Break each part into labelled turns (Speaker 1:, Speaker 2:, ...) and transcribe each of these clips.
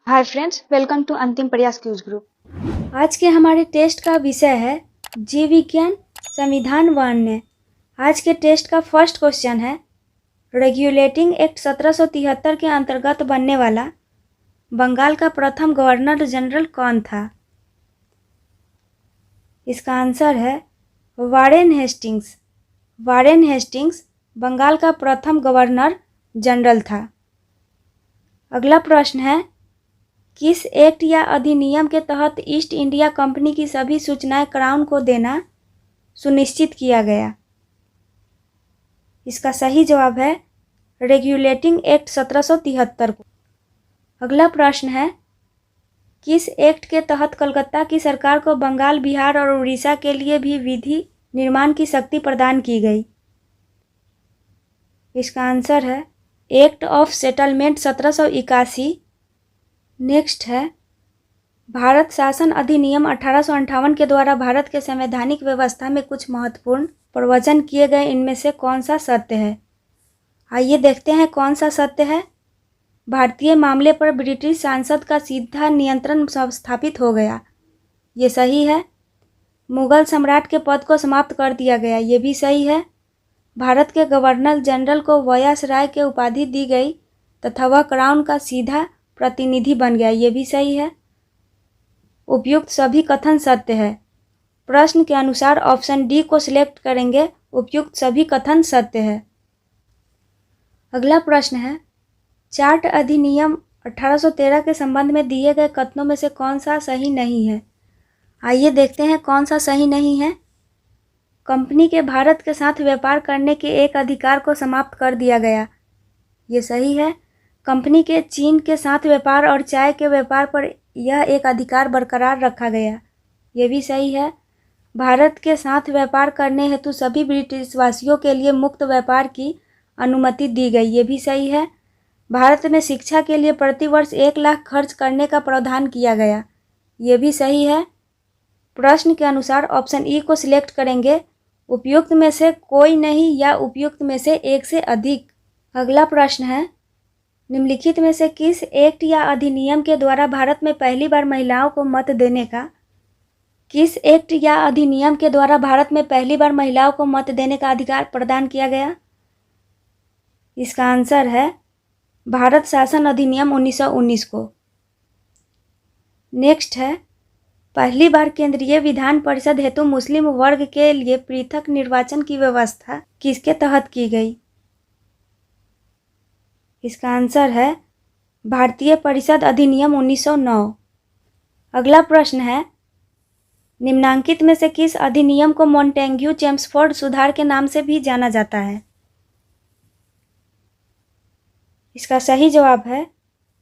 Speaker 1: Hi friends, welcome to अंतिम प्रयास cues group.
Speaker 2: आज के हमारे टेस्ट का विषय है जीव विज्ञान संविधान वर्ण्य। आज के टेस्ट का फर्स्ट क्वेश्चन है, रेगुलेटिंग एक्ट 1773 के अंतर्गत बनने वाला बंगाल का प्रथम गवर्नर जनरल कौन था? इसका आंसर है Warren Hastings. Warren Hastings Bengal का प्रथम गवर्नर जनरल था। अगला प्रश्न है, किस एक्ट या अधिनियम के तहत ईस्ट इंडिया कंपनी की सभी सूचनाएं क्राउन को देना सुनिश्चित किया गया? इसका सही जवाब है रेगुलेटिंग एक्ट 1773 को। अगला प्रश्न है, किस एक्ट के तहत कलकत्ता की सरकार को बंगाल, बिहार और उड़ीसा के लिए भी विधि निर्माण की शक्ति प्रदान की गई? इसका आंसर है एक्ट ऑफ सेटलमेंट 1781। नेक्स्ट है, भारत शासन अधिनियम 1858 के द्वारा भारत के संवैधानिक व्यवस्था में कुछ महत्वपूर्ण प्रवचन किए गए, इनमें से कौन सा सत्य है? आइए देखते हैं कौन सा सत्य है। भारतीय मामले पर ब्रिटिश सांसद का सीधा नियंत्रण स्थापित हो गया, ये सही है। मुगल सम्राट के पद को समाप्त कर दिया गया, ये भी सही है। भारत के गवर्नर जनरल को वायसराय की उपाधि दी गई तथा वह क्राउन का सीधा प्रतिनिधि बन गया, ये भी सही है। उपयुक्त सभी कथन सत्य है। प्रश्न के अनुसार ऑप्शन डी को सिलेक्ट करेंगे, उपयुक्त सभी कथन सत्य है। अगला प्रश्न है, चार्ट अधिनियम 1813 के संबंध में दिए गए कथनों में से कौन सा सही नहीं है? आइए देखते हैं कौन सा सही नहीं है। कंपनी के भारत के साथ व्यापार करने के एक अधिकार को समाप्त कर दिया गया, ये सही है। कंपनी के चीन के साथ व्यापार और चाय के व्यापार पर यह एक अधिकार बरकरार रखा गया, ये भी सही है। भारत के साथ व्यापार करने हेतु सभी ब्रिटिशवासियों के लिए मुक्त व्यापार की अनुमति दी गई, ये भी सही है। भारत में शिक्षा के लिए प्रतिवर्ष 1 लाख खर्च करने का प्रावधान किया गया, ये भी सही है। प्रश्न के अनुसार ऑप्शन ई को सिलेक्ट करेंगे, उपयुक्त में से कोई नहीं या उपयुक्त में से एक से अधिक। अगला प्रश्न है, निम्नलिखित में से किस एक्ट या अधिनियम के द्वारा भारत में पहली बार महिलाओं को मत देने का किस एक्ट या अधिनियम के द्वारा भारत में पहली बार महिलाओं को मत देने का अधिकार प्रदान किया गया? इसका आंसर है भारत शासन अधिनियम 1919 को। नेक्स्ट है, पहली बार केंद्रीय विधान परिषद हेतु मुस्लिम वर्ग के लिए पृथक निर्वाचन की व्यवस्था किसके तहत की गई? इसका आंसर है भारतीय परिषद अधिनियम 1909। अगला प्रश्न है, निम्नांकित में से किस अधिनियम को मॉन्टेग्यू चेम्सफोर्ड सुधार के नाम से भी जाना जाता है? इसका सही जवाब है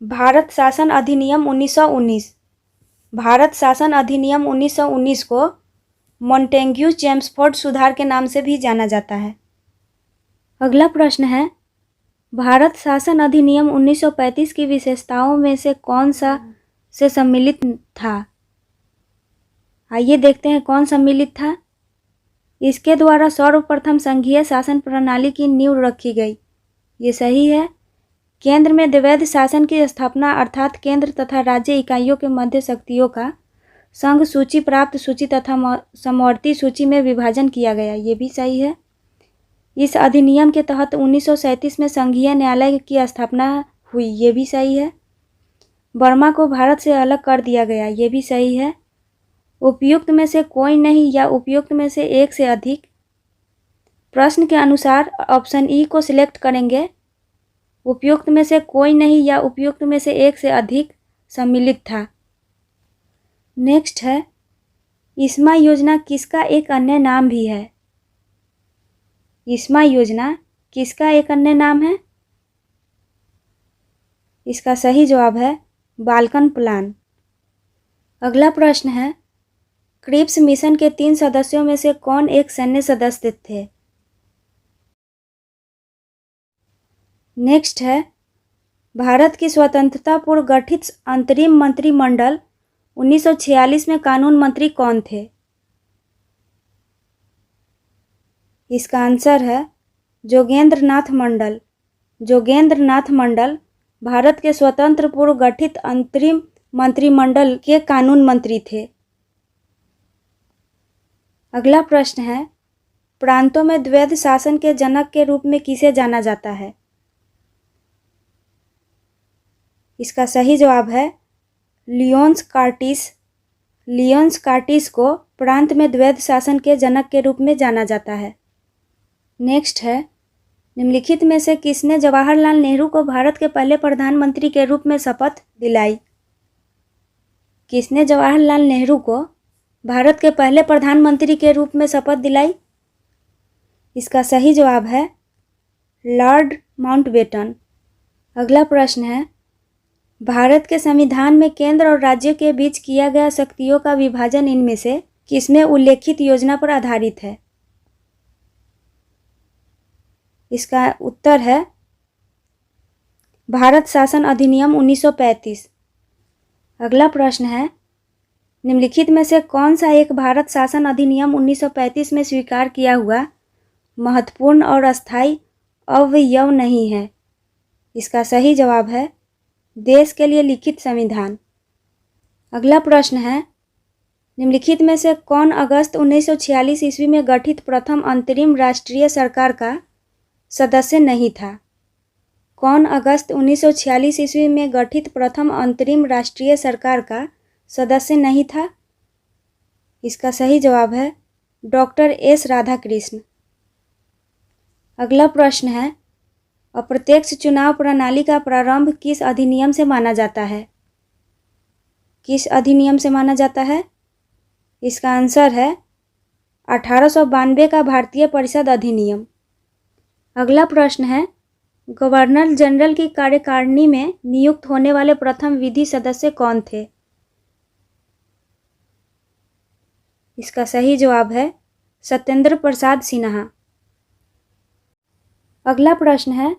Speaker 2: भारत शासन अधिनियम 1919। भारत शासन अधिनियम 1919 को मॉन्टेग्यू चेम्सफोर्ड सुधार के नाम से भी जाना जाता है। अगला प्रश्न है, भारत शासन अधिनियम 1935 की विशेषताओं में से कौन सा से सम्मिलित था? आइए देखते हैं कौन सम्मिलित था। इसके द्वारा सर्वप्रथम संघीय शासन प्रणाली की नींव रखी गई, ये सही है। केंद्र में द्वैध शासन की स्थापना अर्थात केंद्र तथा राज्य इकाइयों के मध्य शक्तियों का संघ सूची, प्राप्त सूची तथा समवर्ती सूची में विभाजन किया गया, ये भी सही है। इस अधिनियम के तहत 1937 में संघीय न्यायालय की स्थापना हुई, ये भी सही है। बर्मा को भारत से अलग कर दिया गया, ये भी सही है। उपयुक्त में से कोई नहीं या उपयुक्त में से एक से अधिक। प्रश्न के अनुसार ऑप्शन ई को सिलेक्ट करेंगे, उपयुक्त में से कोई नहीं या उपयुक्त में से एक से अधिक सम्मिलित था। नेक्स्ट है, इस्मा योजना किसका एक अन्य नाम भी है? इस्मा योजना किसका एक अन्य नाम है? इसका सही जवाब है बाल्कन प्लान। अगला प्रश्न है, क्रिप्स मिशन के 3 सदस्यों में से कौन एक सैन्य सदस्य थे? नेक्स्ट है, भारत की स्वतंत्रता पूर्व गठित अंतरिम मंत्रिमंडल 1946 में कानून मंत्री कौन थे? इसका आंसर है जोगेंद्र नाथ मंडल। जोगेंद्र नाथ मंडल भारत के स्वतंत्र पूर्व गठित अंतरिम मंत्रिमंडल के कानून मंत्री थे। अगला प्रश्न है, प्रांतों में द्वैध शासन के जनक के रूप में किसे जाना जाता है? इसका सही जवाब है लियोन्स कार्टिस। लियोन्स कार्टिस को प्रांत में द्वैध शासन के जनक के रूप में जाना जाता है। नेक्स्ट है, निम्नलिखित में से किसने जवाहरलाल नेहरू को भारत के पहले प्रधानमंत्री के रूप में शपथ दिलाई? किसने जवाहरलाल नेहरू को भारत के पहले प्रधानमंत्री के रूप में शपथ दिलाई? इसका सही जवाब है लॉर्ड माउंटबेटन। अगला प्रश्न है, भारत के संविधान में केंद्र और राज्य के बीच किया गया शक्तियों का विभाजन इनमें से किसमें उल्लेखित योजना पर आधारित है? इसका उत्तर है भारत शासन अधिनियम 1935। अगला प्रश्न है, निम्नलिखित में से कौन सा एक भारत शासन अधिनियम 1935 में स्वीकार किया हुआ महत्वपूर्ण और अस्थायी अवयव नहीं है? इसका सही जवाब है देश के लिए लिखित संविधान। अगला प्रश्न है, निम्नलिखित में से कौन अगस्त 1946 ईस्वी में गठित प्रथम अंतरिम राष्ट्रीय सरकार का सदस्य नहीं था? कौन अगस्त 1946 ईस्वी में गठित प्रथम अंतरिम राष्ट्रीय सरकार का सदस्य नहीं था? इसका सही जवाब है डॉक्टर एस राधाकृष्ण। अगला प्रश्न है, अप्रत्यक्ष चुनाव प्रणाली का प्रारंभ किस अधिनियम से माना जाता है? किस अधिनियम से माना जाता है? इसका आंसर है 1892 का भारतीय परिषद अधिनियम। अगला प्रश्न है, गवर्नर जनरल की कार्यकारिणी में नियुक्त होने वाले प्रथम विधि सदस्य कौन थे? इसका सही जवाब है सत्येंद्र प्रसाद सिन्हा। अगला प्रश्न है,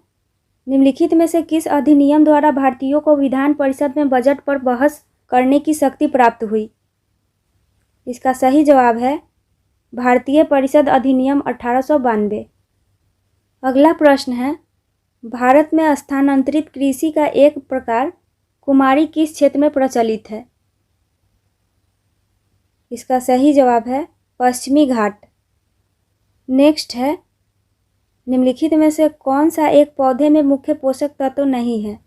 Speaker 2: निम्नलिखित में से किस अधिनियम द्वारा भारतीयों को विधान परिषद में बजट पर बहस करने की शक्ति प्राप्त हुई? इसका सही जवाब है भारतीय परिषद अधिनियम 1892। अगला प्रश्न है, भारत में स्थानांतरित कृषि का एक प्रकार कुमारी किस क्षेत्र में प्रचलित है? इसका सही जवाब है पश्चिमी घाट। नेक्स्ट है, निम्नलिखित में से कौन सा एक पौधे में मुख्य पोषक तत्व नहीं है?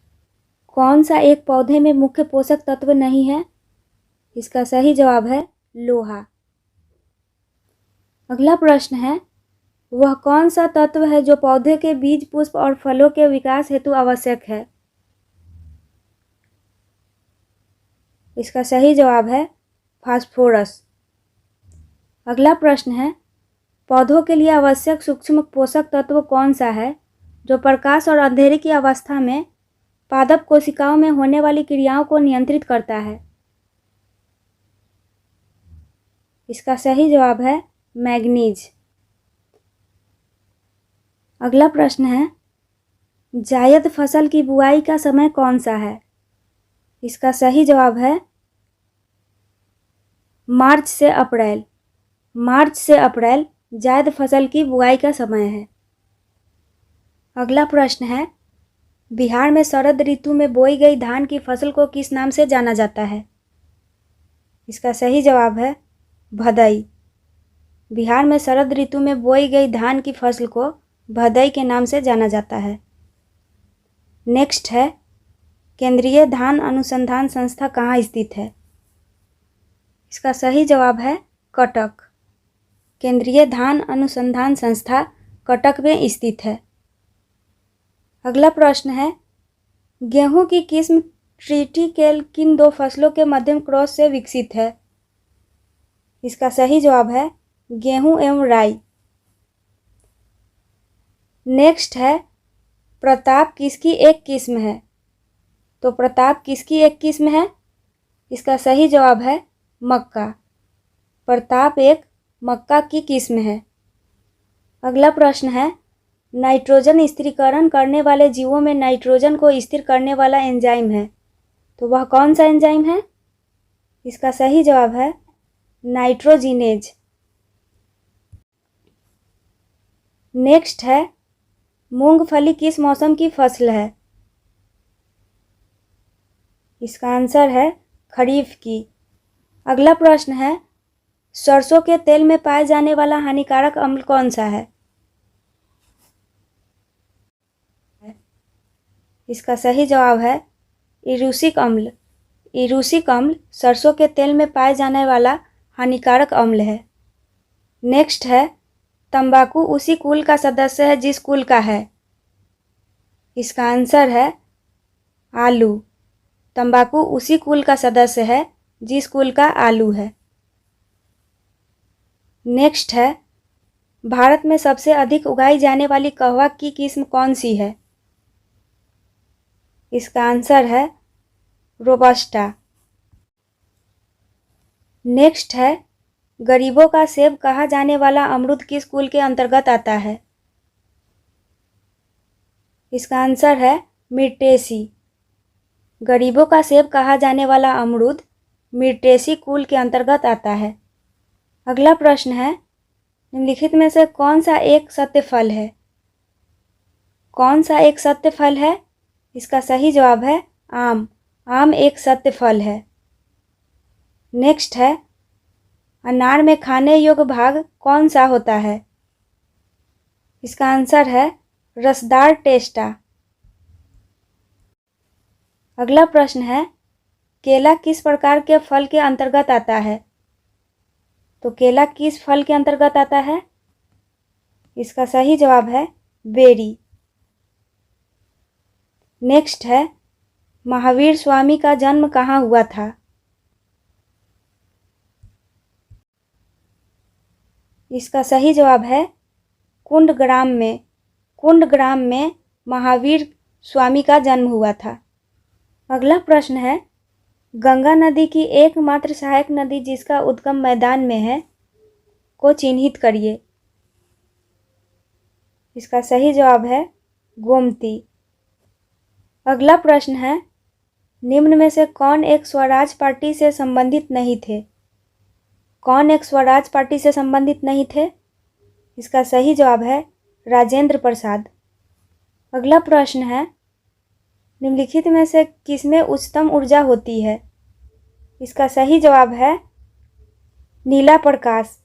Speaker 2: कौन सा एक पौधे में मुख्य पोषक तत्व नहीं है? इसका सही जवाब है लोहा। अगला प्रश्न है, वह कौन सा तत्व है जो पौधे के बीज, पुष्प और फलों के विकास हेतु आवश्यक है? इसका सही जवाब है फास्फोरस। अगला प्रश्न है, पौधों के लिए आवश्यक सूक्ष्म पोषक तत्व कौन सा है जो प्रकाश और अंधेरे की अवस्था में पादप कोशिकाओं में होने वाली क्रियाओं को नियंत्रित करता है? इसका सही जवाब है मैग्नीज। अगला प्रश्न है, जायद फसल की बुआई का समय कौन सा है? इसका सही जवाब है मार्च से अप्रैल। मार्च से अप्रैल जायद फसल की बुआई का समय है। अगला प्रश्न है, बिहार में शरद ऋतु में बोई गई धान की फसल को किस नाम से जाना जाता है? इसका सही जवाब है भदई। बिहार में शरद ऋतु में बोई गई धान की फसल को भदई के नाम से जाना जाता है। नेक्स्ट है, केंद्रीय धान अनुसंधान संस्था कहाँ स्थित है? इसका सही जवाब है कटक। केंद्रीय धान अनुसंधान संस्था कटक में स्थित है। अगला प्रश्न है, गेहूं की किस्म ट्रिटिकेल किन दो फसलों के मध्यम क्रॉस से विकसित है? इसका सही जवाब है गेहूं एवं राई। नेक्स्ट है, प्रताप किसकी एक किस्म है? तो प्रताप किसकी एक किस्म है? इसका सही जवाब है मक्का। प्रताप एक मक्का की किस्म है। अगला प्रश्न है, नाइट्रोजन स्थिरीकरण करने वाले जीवों में नाइट्रोजन को स्थिर करने वाला एंजाइम है, तो वह कौन सा एंजाइम है? इसका सही जवाब है नाइट्रोजिनेज। नेक्स्ट है, मूंगफली किस मौसम की फसल है? इसका आंसर है खरीफ की। अगला प्रश्न है, सरसों के तेल में पाए जाने वाला हानिकारक अम्ल कौन सा है? इसका सही जवाब है इरूसिक अम्ल। इरूसिक अम्ल सरसों के तेल में पाए जाने वाला हानिकारक अम्ल है। नेक्स्ट है, तंबाकू उसी कुल का सदस्य है जिस कुल का है। इसका आंसर है आलू। तंबाकू उसी कुल का सदस्य है जिस कुल का आलू है। नेक्स्ट है, भारत में सबसे अधिक उगाई जाने वाली कहवा की किस्म कौन सी है? इसका आंसर है रोबस्टा। नेक्स्ट है, गरीबों का सेब कहा जाने वाला अमरूद किस कुल के अंतर्गत आता है? इसका आंसर है मिर्टेसी। गरीबों का सेब कहा जाने वाला अमरूद मिर्टेसी कुल के अंतर्गत आता है। अगला प्रश्न है, निम्नलिखित में से कौन सा एक सत्य फल है? कौन सा एक सत्य फल है? इसका सही जवाब है आम। आम एक सत्य फल है। नेक्स्ट है, अनार में खाने योग्य भाग कौन सा होता है? इसका आंसर है रसदार टेस्टा। अगला प्रश्न है, केला किस प्रकार के फल के अंतर्गत आता है? तो केला किस फल के अंतर्गत आता है? इसका सही जवाब है बेरी। नेक्स्ट है, महावीर स्वामी का जन्म कहाँ हुआ था? इसका सही जवाब है कुंडग्राम में। कुंडग्राम में महावीर स्वामी का जन्म हुआ था। अगला प्रश्न है, गंगा नदी की एकमात्र सहायक नदी जिसका उद्गम मैदान में है को चिन्हित करिए। इसका सही जवाब है गोमती। अगला प्रश्न है, निम्न में से कौन एक स्वराज पार्टी से संबंधित नहीं थे? कौन एक स्वराज पार्टी से संबंधित नहीं थे? इसका सही जवाब है राजेंद्र प्रसाद। अगला प्रश्न है, निम्नलिखित में से किसमें उच्चतम ऊर्जा होती है? इसका सही जवाब है नीला प्रकाश।